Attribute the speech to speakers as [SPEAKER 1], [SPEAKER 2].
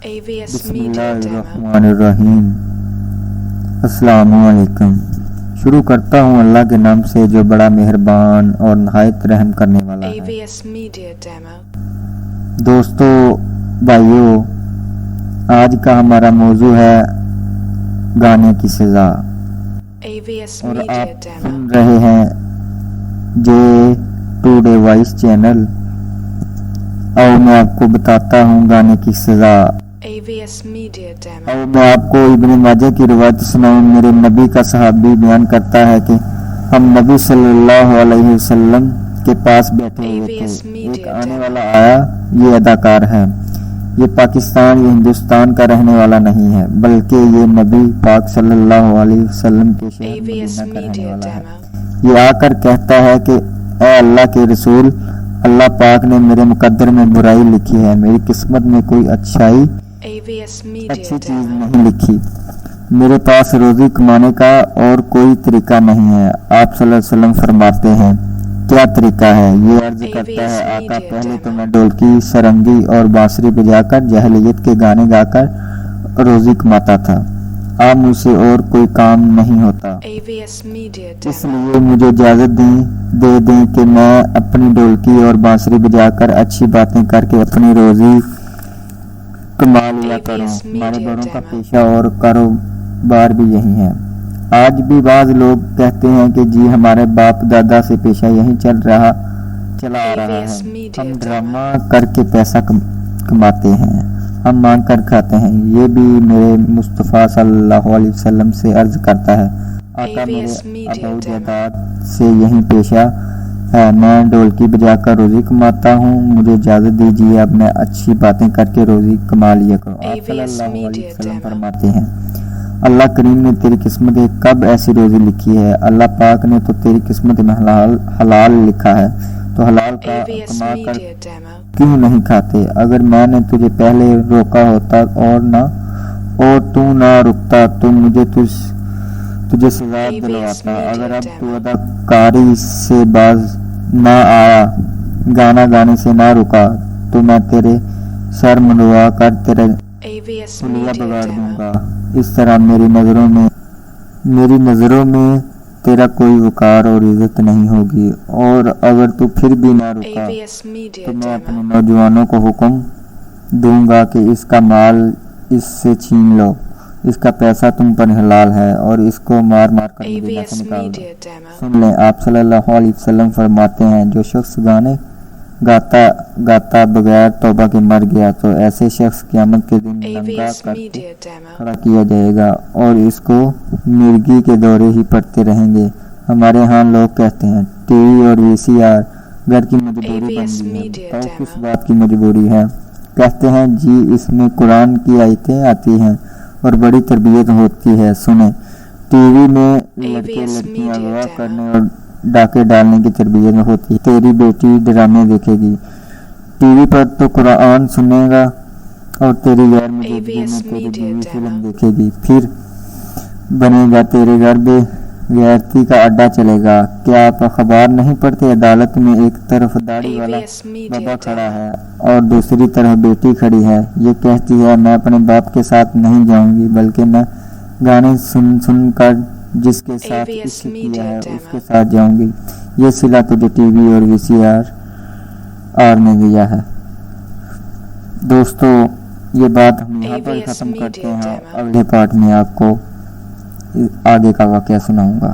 [SPEAKER 1] AVS
[SPEAKER 2] بسم
[SPEAKER 1] Media
[SPEAKER 2] اللہ
[SPEAKER 1] Demo.
[SPEAKER 2] الرحمن الرحیم۔ السلام علیکم۔ شروع کرتا ہوں اللہ کے نام سے جو بڑا مہربان اور نہایت رحم کرنے والا ہے۔
[SPEAKER 1] AVS Media Demo.
[SPEAKER 2] دوستو، بھائیو، آج کا ہمارا موضوع ہے گانے کی سزا،
[SPEAKER 1] AVS
[SPEAKER 2] اور
[SPEAKER 1] Media
[SPEAKER 2] آپ
[SPEAKER 1] Demo.
[SPEAKER 2] سن رہے ہیں جے ٹوڈے وائس چینل، اور میں آپ کو بتاتا ہوں گانے کی سزا۔
[SPEAKER 1] AVS Media Demo.
[SPEAKER 2] اور میں آپ کو ابن ماجہ کی روایت سناؤں۔ میرے نبی کا صحابی بیان کرتا ہے کہ ہم نبی صلی اللہ علیہ وسلم کے پاس بیٹھے ہوئے تھے،
[SPEAKER 1] AVS Media
[SPEAKER 2] ایک آنے
[SPEAKER 1] Demo.
[SPEAKER 2] والا آیا، یہ اداکار ہے، یہ پاکستان یا ہندوستان کا رہنے والا نہیں ہے، بلکہ یہ نبی پاک صلی اللہ علیہ وسلم کے شہر
[SPEAKER 1] AVS
[SPEAKER 2] مدینہ کا رہنے
[SPEAKER 1] Media
[SPEAKER 2] والا ہے۔
[SPEAKER 1] Demo.
[SPEAKER 2] یہ آ کر کہتا ہے کہ اے اللہ کے رسول، اللہ پاک نے میرے مقدر میں برائی لکھی ہے، میری قسمت میں کوئی اچھی
[SPEAKER 1] AVS Media
[SPEAKER 2] چیز
[SPEAKER 1] Demo.
[SPEAKER 2] نہیں لکھی، میرے پاس روزی کمانے کا اور کوئی طریقہ نہیں ہے۔ آپ صلی اللہ علیہ وسلم فرماتے ہیں کیا طریقہ ہے؟ یہ عرض کرتا ہے آقا، پہلے تو میں ڈولکی، سرنگی اور بانسری بجا کر جاہلیت کے گانے گا کر روزی کماتا تھا، اب مجھ سے اور کوئی کام نہیں ہوتا،
[SPEAKER 1] AVS Media
[SPEAKER 2] اس
[SPEAKER 1] Demo.
[SPEAKER 2] لیے مجھے اجازت دے دیں کہ میں اپنی ڈولکی اور بانسری بجا کر اچھی باتیں کر کے اپنی روزی کما لیا کروں۔ ہمارے بڑوں کا پیشہ اور کاروبار بھی یہی ہے۔ آج بھی بعض لوگ کہتے ہیں کہ جی ہمارے باپ دادا سے پیشہ یہی چلا آ رہا ہے، ہم ڈرامہ کر کے پیسہ کماتے ہیں، ہم مانگ کر کھاتے ہیں۔ یہ بھی میرے مصطفیٰ صلی اللہ علیہ وسلم سے عرض کرتا ہے آقا، میرے ابو جداد سے یہی پیشہ ہے، میں ڈولکی بجا کر روزی کماتا ہوں، مجھے اجازت دیجیے اب میں اچھی باتیں کر کے روزی کما لیا کروں۔ آپ صلی اللہ علیہ وسلم فرماتے ہیں اللہ کریم نے تیری قسمت میں کب ایسی روزی لکھی ہے؟ اللہ پاک نے تو تیری قسمت میں حلال لکھا ہے، تو حلال کا
[SPEAKER 1] AVS
[SPEAKER 2] کما کر
[SPEAKER 1] Media Demo.
[SPEAKER 2] کیوں نہیں کھاتے؟ اگر میں نے تجھے پہلے روکا ہوتا اور تو نہ رکتا تو مجھے تجھے سزا دلواتا۔ اگر اب تو اداکاری سے باز نہ آیا، گانا گانے سے نہ رکا، تو میں تیرے سر منڈوا کر تیرے
[SPEAKER 1] AVS
[SPEAKER 2] حلیہ
[SPEAKER 1] Media
[SPEAKER 2] بگاڑ دوں
[SPEAKER 1] Demo.
[SPEAKER 2] گا۔ اس طرح میری نظروں میں تیرا کوئی وقار اور عزت نہیں ہوگی، اور اگر تو پھر بھی نہ رکا
[SPEAKER 1] AVS Media
[SPEAKER 2] تو میں اپنے
[SPEAKER 1] Demo.
[SPEAKER 2] نوجوانوں کو حکم دوں گا کہ اس کا مال اس سے چھین لو، اس کا پیسہ تم پر حلال ہے، اور اس کو مار کر مدینہ
[SPEAKER 1] AVS
[SPEAKER 2] سے نکال دو۔
[SPEAKER 1] Media Demo.
[SPEAKER 2] سن لیں، آپ صلی اللہ علیہ وسلم فرماتے ہیں جو شخص گانے گاتا بغیر توبہ کے مر گیا تو ایسے شخص قیامت کے دن ننگا
[SPEAKER 1] AVS
[SPEAKER 2] کر کے
[SPEAKER 1] Media Demo.
[SPEAKER 2] کھڑا کیا جائے گا، اور اس کو مرگی کے دورے ہی پڑتے رہیں گے۔ ہمارے ہاں لوگ کہتے ہیں ٹی وی اور VCR گھر کی مجبوری بن
[SPEAKER 1] AVS
[SPEAKER 2] گئی ہے،
[SPEAKER 1] Media
[SPEAKER 2] بتاؤ
[SPEAKER 1] Demo.
[SPEAKER 2] کس بات کی مجبوری ہے؟ کہتے ہیں جی اس میں قرآن کی آیتیں آتی ہیں اور بڑی تربیت ہوتی ہے۔ سنیں، ٹی وی میں لڑکے
[SPEAKER 1] AVS
[SPEAKER 2] لڑکیاں
[SPEAKER 1] Media
[SPEAKER 2] اغوا
[SPEAKER 1] Demo.
[SPEAKER 2] کرنے اور ڈاکے ڈالنے کی تربیت ہوتی ہے۔ تیری بیٹی ڈرامے دیکھے گی، ٹی وی پر تو قرآن سنے گا، اور تیری غیر موجودگی
[SPEAKER 1] AVS
[SPEAKER 2] میں تیری
[SPEAKER 1] Media
[SPEAKER 2] بیوی
[SPEAKER 1] Demo.
[SPEAKER 2] فلم دیکھے گی، پھر بنے گا تیرے گھر بے غیرتی کا اڈا چلے گا۔ کیا آپ اخبار نہیں پڑھتے؟ عدالت میں ایک طرف داڑھی والا
[SPEAKER 1] AVS Media
[SPEAKER 2] بابا کھڑا
[SPEAKER 1] Demo.
[SPEAKER 2] ہے اور دوسری طرف بیٹی کھڑی ہے، یہ کہتی ہے میں اپنے باپ کے ساتھ نہیں جاؤں گی، بلکہ میں گانے سن کر جس کے ساتھ
[SPEAKER 1] AVS
[SPEAKER 2] عشق کیا
[SPEAKER 1] Media
[SPEAKER 2] ہے
[SPEAKER 1] Demo.
[SPEAKER 2] اس کے ساتھ جاؤں گی۔ یہ صلہ تجھے ٹی وی اور VCR نے دیا ہے۔ دوستو، یہ بات ہم یہاں پر
[SPEAKER 1] AVS
[SPEAKER 2] ختم کرتے
[SPEAKER 1] Media
[SPEAKER 2] ہیں،
[SPEAKER 1] Demo.
[SPEAKER 2] اگلے پارٹ میں آپ کو آگے کا واقعہ سناؤں گا۔